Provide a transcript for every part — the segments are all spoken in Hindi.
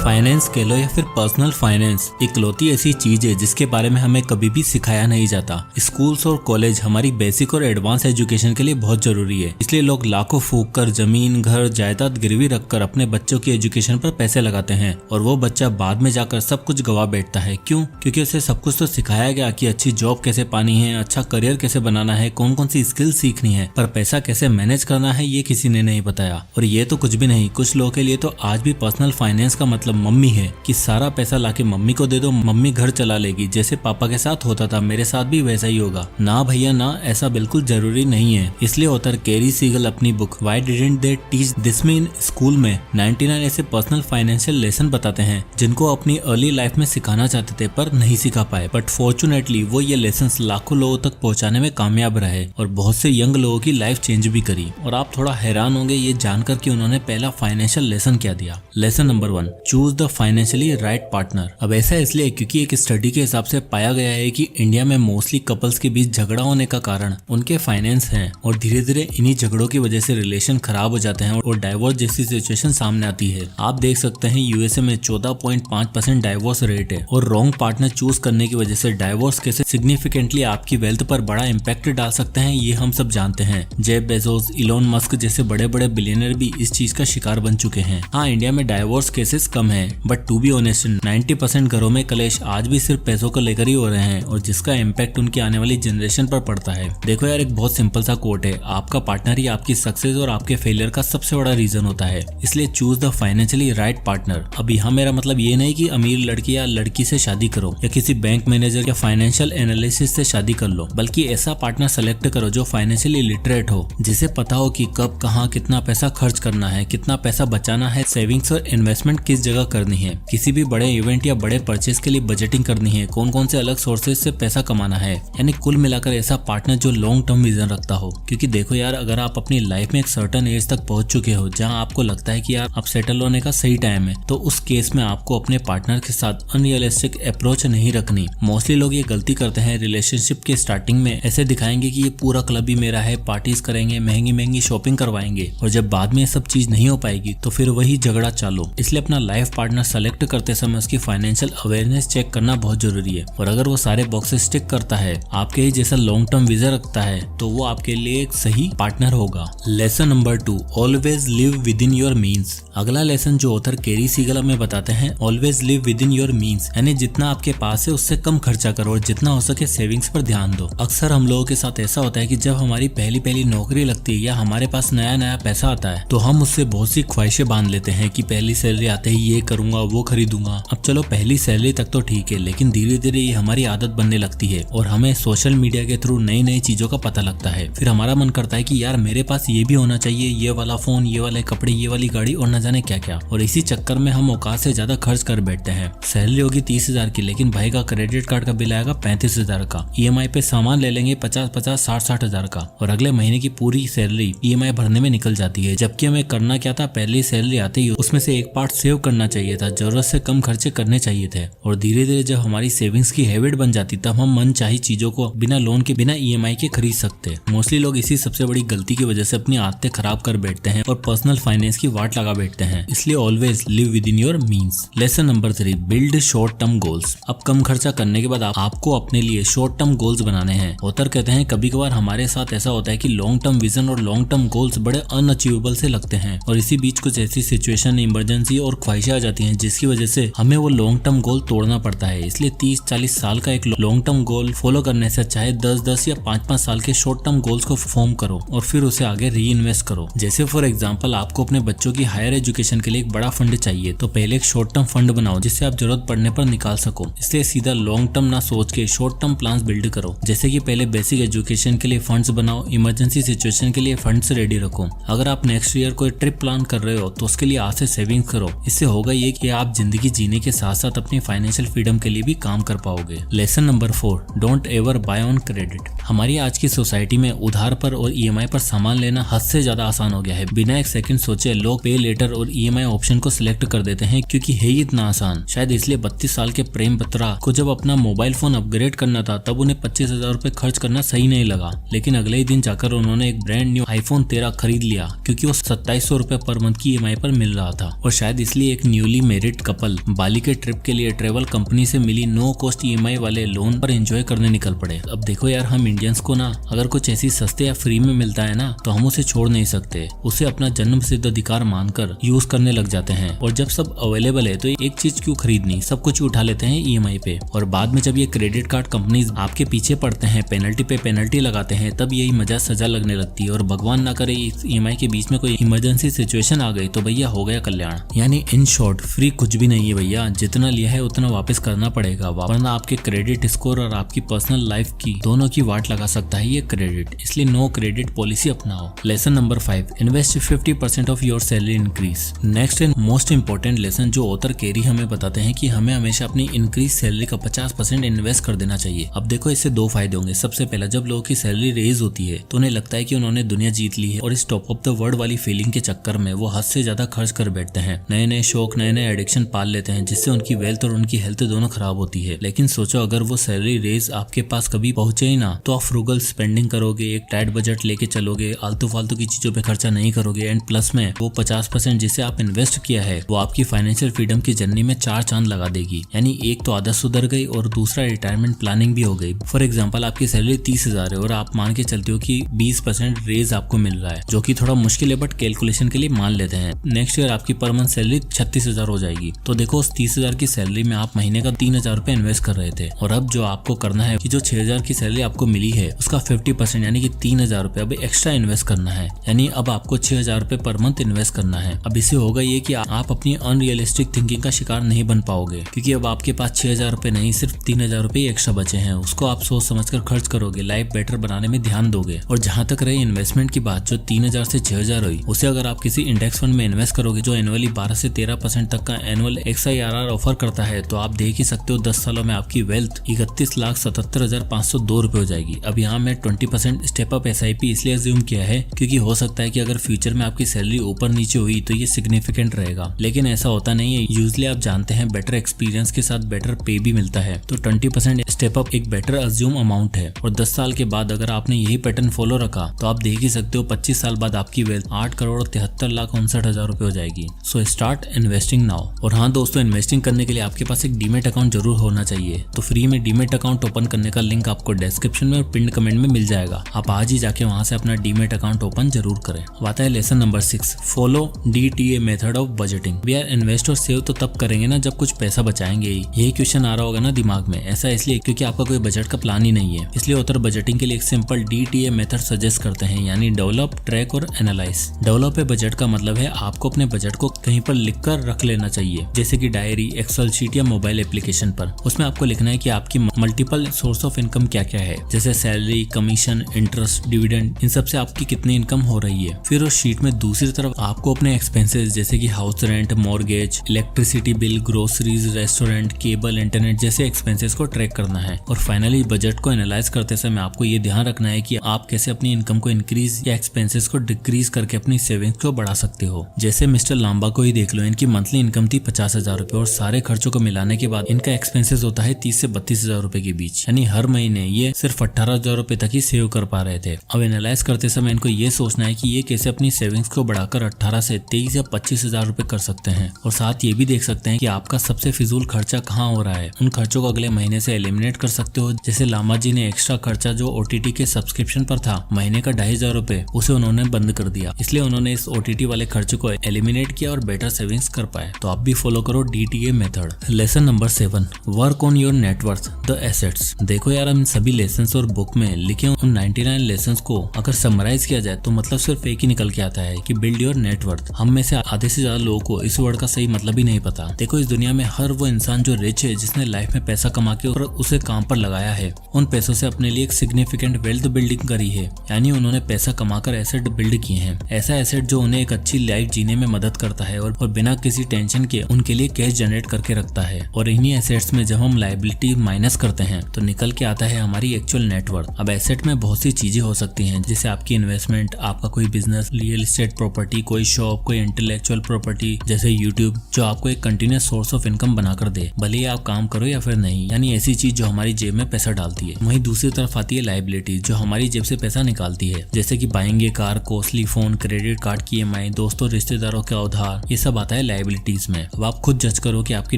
फाइनेंस कह लो या फिर पर्सनल फाइनेंस इकलौती ऐसी चीज है जिसके बारे में हमें कभी भी सिखाया नहीं जाता। स्कूल्स और कॉलेज हमारी बेसिक और एडवांस एजुकेशन के लिए बहुत जरूरी है, इसलिए लोग लाखों फूंक कर जमीन घर जायदाद गिरवी रखकर अपने बच्चों की एजुकेशन पर पैसे लगाते हैं और वो बच्चा बाद में जाकर सब कुछ गवा बैठता है। क्यों? क्योंकि उसे सब कुछ तो सिखाया गया कि अच्छी जॉब कैसे पानी है, अच्छा करियर कैसे बनाना है, कौन कौन सी स्किल सीखनी है, पर पैसा कैसे मैनेज करना है ये किसी ने नहीं बताया। और ये तो कुछ भी नहीं, कुछ लोगों के लिए तो आज भी पर्सनल फाइनेंस का मतलब मम्मी है कि सारा पैसा लाके मम्मी को दे दो, मम्मी घर चला लेगी। जैसे पापा के साथ होता था मेरे साथ भी वैसा ही होगा। ना भैया ना, ऐसा बिल्कुल जरूरी नहीं है। इसलिए ऑथर कैरी सीगल अपनी book why didn't they teach this me in school में 99 ऐसे पर्सनल फाइनेंशियल लेसन बताते हैं जिनको अपनी अर्ली लाइफ में सिखाना चाहते थे पर नहीं सिखा पाए। बट फॉर्चुनेटली वो ये लेसन लाखों लोगों तक पहुंचाने में कामयाब रहे और बहुत से यंग लोगों की लाइफ चेंज भी करी। और आप थोड़ा हैरान होंगे ये जानकर कि उन्होंने पहला फाइनेंशियल लेसन क्या दिया। Lesson number 1, choose the financially right partner. अब ऐसा इसलिए क्योंकि एक स्टडी के हिसाब से पाया गया है कि इंडिया में मोस्टली कपल्स के बीच झगड़ा होने का कारण उनके फाइनेंस हैं और धीरे धीरे इन्हीं झगड़ों की वजह से रिलेशन खराब हो जाते हैं और डाइवोर्स जैसी सिचुएशन सामने आती है। आप देख सकते हैं यूएसए में 14.5% डाइवोर्स रेट है और रॉन्ग पार्टनर चूज करने की वजह से डाइवोर्स कैसे सिग्निफिकेंटली आपकी वेल्थ पर बड़ा इम्पैक्ट डाल सकते हैं ये हम सब जानते हैं। जेफ बेजोस, इलोन मस्क जैसे बड़े बड़े बिलियनर भी इस चीज का शिकार बन चुके हैं। हाँ, इंडिया में डाइवोर्स केसेस कम है बट टू बी ऑनेस्ट 90% घरों में कलेश आज भी सिर्फ पैसों को लेकर ही हो रहे हैं और जिसका इम्पैक्ट उनकी आने वाली जनरेशन पर पड़ता है। देखो यार, एक बहुत सिंपल सा कोट है, आपका पार्टनर ही आपकी सक्सेस और आपके फेलियर का सबसे बड़ा रीजन होता है, इसलिए choose the financially right partner. अब यहाँ मेरा मतलब ये नहीं कि अमीर लड़की या लड़की से शादी करो या किसी बैंक मैनेजर या फाइनेंशियल एनालिसिस से शादी कर लो, बल्कि ऐसा पार्टनर सेलेक्ट करो जो फाइनेंशियली लिटरेट हो, जिसे पता हो कि कब कहाँ कितना पैसा खर्च करना है, कितना पैसा बचाना है, सेविंग्स और इन्वेस्टमेंट किस जगह करनी है, किसी भी बड़े इवेंट या बड़े परचेज के लिए बजटिंग करनी है, कौन कौन से अलग सोर्सेज से पैसा कमाना है। यानी कुल मिलाकर ऐसा पार्टनर जो लॉन्ग टर्म विजन रखता हो। क्योंकि देखो यार, अगर आप अपनी लाइफ में एक सर्टेन एज तक पहुंच चुके हो जहां आपको लगता है कि यार अब सेटल होने का सही टाइम है, तो उस केस में आपको अपने पार्टनर के साथ अनरियलिस्टिक अप्रोच नहीं रखनी। मोस्टली लोग ये गलती करते हैं, रिलेशनशिप के स्टार्टिंग में ऐसे दिखाएंगे कि ये पूरा क्लब ही मेरा है, पार्टीज करेंगे, महंगी महंगी शॉपिंग करवाएंगे, और जब बाद में ये सब चीज नहीं हो पाएगी तो फिर वही झगड़ा चालू। इसलिए अपना लाइफ पार्टनर सेलेक्ट करते समय उसकी फाइनेंशियल अवेयरनेस चेक करना बहुत जरूरी है और अगर वो सारे बॉक्सेस टिक करता है, आपके ही जैसा लॉन्ग टर्म विजन रखता है, तो वो आपके लिए एक सही पार्टनर होगा। Lesson number 2, always live with in your means. अगला लेसन जो ऑथर कैरी सीगल हमें बताते हैं, always live with in your means, यानी जितना आपके पास है उससे कम खर्चा करो और जितना हो सके सेविंग्स पर ध्यान दो। अक्सर हम लोगों के साथ ऐसा होता है कि जब हमारी पहली पहली नौकरी लगती है या हमारे पास नया नया पैसा आता है तो हम उससे बहुत सी ख्वाहिशें बांध लेते हैं कि पहली सैलरी आते ही ये करूंगा, वो खरीदूंगा। अब चलो पहली सैलरी तक तो ठीक है, लेकिन धीरे धीरे ये हमारी आदत बनने लगती है और हमें सोशल मीडिया के थ्रू नई नई चीजों का पता लगता है। फिर हमारा मन करता है कि यार मेरे पास ये भी होना चाहिए, ये वाला फोन, ये वाले कपड़े, ये वाली गाड़ी और न जाने क्या क्या, और इसी चक्कर में हम औकात से ज्यादा खर्च कर बैठते हैं। सैलरी होगी 30,000 की, लेकिन भाई का क्रेडिट कार्ड का बिल आएगा 35,000 का, ईएमआई पे सामान ले लेंगे 50-50, 60-60,000 का, और अगले महीने की पूरी सैलरी ईएमआई भरने में निकल जाती है। जबकि हमें करना क्या था, पहली सैलरी आते ही उसमें से एक पार्ट सेव करना चाहिए था, जरूरत से कम खर्चे करने चाहिए थे। और धीरे धीरे जब हमारी सेविंग्स की हैबिट बन जाती तब हम मन चाही चीजों को बिना लोन के, बिना ईएमआई के खरीद सकते। मोस्टली लोग इसी सबसे बड़ी गलती की वजह से अपनी आदतें खराब कर बैठते हैं और पर्सनल फाइनेंस की वाट लगा बैठते हैं। इसलिए always live with in your means. Lesson number 3, build short term goals. अब कम खर्चा करने के बाद आपको अपने लिए शॉर्ट टर्म गोल्स बनाने हैं। ऑथर कहते हैं कभी कभार हमारे साथ ऐसा होता है कि लॉन्ग टर्म विजन और लॉन्ग टर्म गोल्स बड़े अनअचीवेबल से लगते हैं और इसी बीच कुछ ऐसी सिचुएशन, इमरजेंसी और ख्वाहिशें आ जाती हैं जिसकी वजह से हमें वो लॉन्ग टर्म गोल तोड़ना पड़ता है। इसलिए 30-40 साल का एक लॉन्ग टर्म गोल फॉलो करने से चाहे 10-10 या 5-5 साल के शॉर्ट टर्म गोल्स को फॉर्म करो और फिर उसे आगे री इन्वेस्ट करो। जैसे फॉर एग्जांपल आपको अपने बच्चों की हायर एजुकेशन के लिए एक बड़ा फंड चाहिए, तो पहले एक शॉर्ट टर्म फंड बनाओ जिससे आप जरूरत पड़ने पर निकाल सको। इसलिए सीधा लॉन्ग टर्म ना सोच के शॉर्ट टर्म प्लान्स बिल्ड करो। जैसे कि पहले बेसिक एजुकेशन के लिए फंड्स बनाओ, इमरजेंसी सिचुएशन के लिए फंड्स रेडी रखो। अगर आप नेक्स्ट ईयर कोई ट्रिप प्लान कर रहे हो तो उसके लिए आज से सेविंग करो। इससे होगा ये कि आप जिंदगी जीने के साथ साथ अपनी फाइनेंशियल फ्रीडम के लिए भी काम कर पाओगे। Lesson number 4, don't ever buy on credit. हमारी आज की सोसाइटी में उधार पर और ईएमआई पर सामान लेना हद से ज्यादा आसान हो गया है। बिना एक सेकंड सोचे लोग पे लेटर और ईएमआई ऑप्शन को सिलेक्ट कर देते हैं क्योंकि है ही इतना आसान। शायद इसलिए 32 साल के प्रेम बत्रा को जब अपना मोबाइल फोन अपग्रेड करना था तब उन्हें 25,000 रुपए खर्च करना सही नहीं लगा, लेकिन अगले ही दिन जाकर उन्होंने एक ब्रांड न्यू iPhone 13 खरीद लिया क्योंकि वो 2700 रुपए पर मंथ की ईएमआई पर मिल रहा था। और शायद इसलिए एक न्यू न्यूली मैरिड कपल बाली के ट्रिप के लिए ट्रेवल कंपनी से मिली नो कॉस्ट EMI वाले लोन पर एंजॉय करने निकल पड़े। अब देखो यार, हम इंडियंस को ना अगर कुछ ऐसी सस्ते या फ्री में मिलता है ना तो हम उसे छोड़ नहीं सकते, उसे अपना जन्म सिद्ध अधिकार मानकर यूज करने लग जाते हैं। और जब सब अवेलेबल है तो एक चीज क्यों खरीदनी, सब कुछ उठा लेते हैं EMI पे। और बाद में जब ये क्रेडिट कार्ड कंपनीज आपके पीछे पड़ते हैं, पेनल्टी पे पेनल्टी लगाते हैं, तब यही मजा सजा लगने लगती है। और भगवान ना करे इस EMI के बीच में कोई इमरजेंसी सिचुएशन आ गई तो भैया हो गया कल्याण। यानी इन शॉर्ट फ्री कुछ भी नहीं है भैया, जितना लिया है उतना वापस करना पड़ेगा, वरना आपके क्रेडिट स्कोर और आपकी पर्सनल लाइफ की दोनों की वाट लगा सकता है ये क्रेडिट। इसलिए नो क्रेडिट पॉलिसी अपनाओ। Lesson number 5, invest 50% of your salary increase. Next and most important lesson जो ऑथर केरी हमें बताते हैं कि हमें हमेशा अपनी इंक्रीज सैलरी का 50% इन्वेस्ट कर देना चाहिए। अब देखो, इससे दो फायदे होंगे। सबसे पहला, जब लोगों की सैलरी रेज होती है तो उन्हें लगता है कि उन्होंने दुनिया जीत ली है और इस टॉप ऑफ द वर्ल्ड वाली फीलिंग के चक्कर में वो हद से ज्यादा खर्च कर बैठते हैं, नए नए शौक, नए नए एडिक्शन पाल लेते हैं, जिससे उनकी वेल्थ और उनकी हेल्थ दोनों खराब होती है। लेकिन सोचो, अगर वो सैलरी रेज आपके पास कभी पहुंचे ही ना तो आप फ्रूगल स्पेंडिंग करोगे, एक टाइट बजट लेके चलोगे, आलतू फालतू की चीजों पे खर्चा नहीं करोगे, एंड प्लस में वो 50% जिसे आप इन्वेस्ट किया है वो आपकी फाइनेंशियल फ्रीडम की जर्नी में 4 चांद लगा देगी। यानी एक तो आदत सुधर गई और दूसरा रिटायरमेंट प्लानिंग भी हो गई। फॉर एग्जाम्पल, आपकी सैलरी 30,000 है और आप मान के चलते हो कि 20% रेज आपको मिल रहा है, जो कि थोड़ा मुश्किल है बट कैलकुलेशन के लिए मान लेते हैं। नेक्स्ट ईयर आपकी पर मंथ सैलरी 36,000 हो जाएगी। तो देखो, उस 30,000 की सैलरी में आप महीने का 3,000 रुपए इन्वेस्ट कर रहे थे, और अब जो आपको करना है कि जो 6,000 की सैलरी आपको मिली है उसका 50% यानी कि 3,000 रुपए अब एक्स्ट्रा इन्वेस्ट करना है। यानी अब आपको 6,000 रुपए पर मंथ इन्वेस्ट करना है। अब इससे होगा ये कि आप अपनी अनरियलिस्टिक थिंकिंग का शिकार नहीं बन पाओगे, क्योंकि अब आपके पास 6,000 रुपए नहीं, सिर्फ 3,000 रुपए एक्स्ट्रा बचे हैं। उसको आप सोच समझकर खर्च करोगे, लाइफ बेटर बनाने में ध्यान दोगे। और जहां तक रही इन्वेस्टमेंट की बात, जो 3,000 से 6,000 हुई, उसे अगर आप किसी इंडेक्स फंड में इन्वेस्ट करोगे जो एनुअली 12 से 13% तक का एनुअल XIRR ऑफर करता है, तो आप देख ही सकते हो 10 सालों में आपकी वेल्थ 31,77,502 रुपए हो जाएगी। अब यहाँ मैं 20% स्टेप अप SIP इसलिए अज्यूम किया है क्योंकि हो सकता है कि अगर फ्यूचर में आपकी सैलरी ऊपर नीचे हुई तो ये सिग्निफिकेंट रहेगा, लेकिन ऐसा होता नहीं है। यूजुअली आप जानते हैं बेटर एक्सपीरियंस के साथ बेटर पे भी मिलता है, तो 20% स्टेप अप एक बेटर अज्यूम अमाउंट है। और 10 साल के बाद अगर आपने यही पैटर्न फॉलो रखा तो आप देख ही सकते हो 25 साल बाद आपकी वेल्थ 8,73,59,000 रुपए हो जाएगी। So start investing now. और हाँ दोस्तों, इन्वेस्टिंग करने के लिए आपके पास एक डीमेट अकाउंट जरूर होना चाहिए। तो फ्री में डीमेट अकाउंट ओपन करने का लिंक आपको डिस्क्रिप्शन में और पिन कमेंट में मिल जाएगा। आप आज ही जाके वहां से अपना डीमेट अकाउंट ओपन जरूर करें। अब आता है lesson number 6, follow DTA method of budgeting. We are invest और सेव तो तब करेंगे ना जब कुछ पैसा बचाएंगे ही। यही क्वेश्चन आ रहा होगा ना दिमाग में। ऐसा इसलिए क्योंकि आपका कोई बजट का प्लान ही नहीं है। इसलिए ऑथर बजटिंग के लिए एक सिंपल DTA मेथड सजेस्ट करते हैं, यानी डेवलप, ट्रैक और एनालाइज। डेवलप बजट का मतलब है आपको अपने बजट को कहीं पर लिख कर रख लेना चाहिए, जैसे कि डायरी, एक्सेल शीट या मोबाइल एप्लीकेशन पर। उसमें आपको लिखना है कि आपकी मल्टीपल सोर्स ऑफ इनकम क्या क्या है, जैसे सैलरी, कमीशन, इंटरेस्ट, डिविडेंड, इन सब से आपकी कितनी इनकम हो रही है। फिर उस शीट में दूसरी तरफ आपको अपने एक्सपेंसेस जैसे कि house rent, mortgage, electricity bill, groceries, restaurant, cable, internet जैसे एक्सपेंसेस को ट्रैक करना है। और फाइनली बजट को एनालाइज करते समय आपको ये ध्यान रखना है कि आप कैसे अपनी इनकम को इंक्रीज या एक्सपेंसेस को डिक्रीज करके अपनी सेविंग्स को बढ़ा सकते हो। जैसे मिस्टर लांबा को ही देख लो, इनकी मंथली इनकम थी 50,000 रुपए और सारे खर्चों को मिलाने के बाद इनका एक्सपेंसेस होता है 30 से 32,000 रुपए के बीच। यानी हर महीने ये सिर्फ 18,000 रुपए तक ही सेव कर पा रहे थे। अब एनालाइज करते समय इनको ये सोचना है कि ये कैसे अपनी सेविंग्स को बढ़ाकर 18 से 23 या 25,000 रुपए कर सकते हैं। और साथ ये भी देख सकते हैं कि आपका सबसे फिजूल खर्चा कहाँ हो रहा है। उन खर्चों को अगले महीने से एलिमिनेट कर सकते हो। जैसे लामा जी ने एक्स्ट्रा खर्चा जो OTT के सब्सक्रिप्शन पर था, महीने का 2,500 रुपए, उसे उन्होंने बंद कर दिया। इसलिए उन्होंने इस OTT वाले खर्चे को एलिमिनेट किया और बेटर सेविंग्स कर पाए। तो आप भी फॉलो करो DTA method. Lesson number 7, work on your net worth, the assets. देखो यार, हम सभी लेसन्स और बुक में लिखे उन 99 लेसन्स को अगर समराइज किया जाए तो मतलब सिर्फ एक ही निकल के आता है कि बिल्ड योर नेटवर्थ। हम में से आधे से ज्यादा लोगों को इस वर्ड का सही मतलब ही नहीं पता। देखो, इस दुनिया में हर वो इंसान जो रिच है, जिसने लाइफ में पैसा कमा के और उसे काम पर लगाया है, उन पैसों से अपने लिए एक सिग्निफिकेंट वेल्थ बिल्डिंग करी है। यानी उन्होंने पैसा कमाकर एसेट बिल्ड किए हैं। ऐसा एसेट जो उन्हें एक अच्छी लाइफ जीने में मदद करता है और बिना किसी टेंशन के उनके लिए कैश जनरेट करके रखता है। और इन्हीं एसेट्स में जब हम लायबिलिटी माइनस करते हैं तो निकल के आता है हमारी एक्चुअल नेटवर्थ। अब एसेट में बहुत सी चीजें हो सकती हैं, जैसे आपकी इन्वेस्टमेंट, आपका कोई बिजनेस, रियल एस्टेट प्रॉपर्टी, कोई शॉप, कोई इंटेलेक्चुअल प्रॉपर्टी जैसे यूट्यूब, जो आपको एक कंटिन्यूस सोर्स ऑफ इनकम बनाकर दे, भले ही आप काम करो या फिर नहीं। यानी ऐसी चीज जो हमारी जेब में पैसा डालती है। वहीं दूसरी तरफ आती है लायबिलिटी, जो हमारी जेब से पैसा निकालती है, जैसे कि बाइंग ए car, costly phone, credit card की EMI, दोस्तों रिश्तेदारों का उधार, ये सब आता है लायबिलिटीज में। अब आप खुद जज करो कि आपकी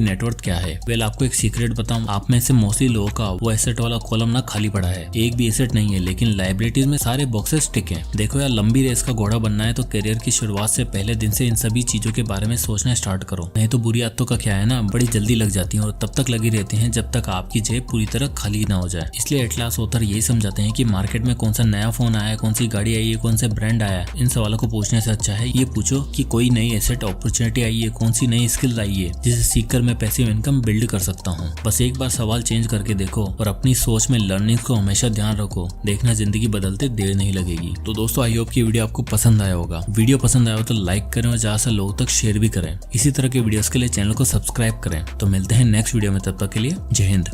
नेटवर्थ क्या है। वेल आपको एक सीक्रेट बताऊं, आप में से मोस्टली लोगों का वो एसेट वाला कॉलम ना खाली पड़ा है, एक भी एसेट नहीं है, लेकिन लायबिलिटीज में सारे बॉक्सेस टिक हैं। देखो यार, लंबी रेस का घोड़ा बनना है तो करियर की शुरुआत से पहले दिन से इन सभी चीजों के बारे में सोचना स्टार्ट करो, नहीं तो बुरी आदतों का क्या है ना, बड़ी जल्दी लग जाती है और तब तक लगी रहती है जब तक आपकी जेब पूरी तरह खाली ना हो जाए। इसलिए एटलास ऑथर यही समझाते हैं कि मार्केट में कौन सा नया फोन आया है, कौन सी गाड़ी आई है, कौन सा ब्रांड आया है, इन सवालों को पूछने से अच्छा है ये पूछो कि कोई नई एसेट अपॉर्चुनिटी आई है, कौन सी नई स्किल आई है जिसे सीखकर मैं पैसिव इनकम बिल्ड कर सकता हूँ। बस एक बार सवाल चेंज करके देखो और अपनी सोच में लर्निंग को हमेशा ध्यान रखो, देखना जिंदगी बदलते देर नहीं लगेगी। तो दोस्तों आई होप की वीडियो आपको पसंद आया होगा। वीडियो पसंद आया हो तो लाइक करें और ज्यादा से लोगों तक शेयर भी करें। इसी तरह के वीडियोस के लिए चैनल को सब्सक्राइब करें। तो मिलते हैं नेक्स्ट वीडियो में, तब तक के लिए जय हिंद।